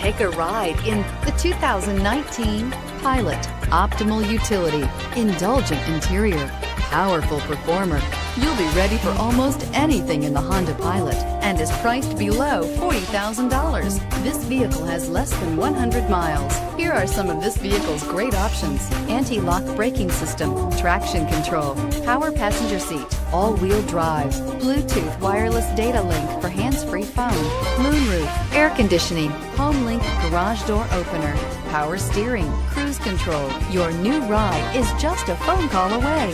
Take a ride in the 2019 Pilot. Optimal utility, indulgent interior, powerful performer. You'll be ready for almost anything in the Honda Pilot and is priced below $40,000. This vehicle has less than 100 miles. Here are some of this vehicle's great options: anti-lock braking system, traction control, power passenger seat, all-wheel drive, Bluetooth wireless data link for hands-free phone, moonroof, air conditioning, home link garage door opener, power steering, cruise control. Your new ride is just a phone call away.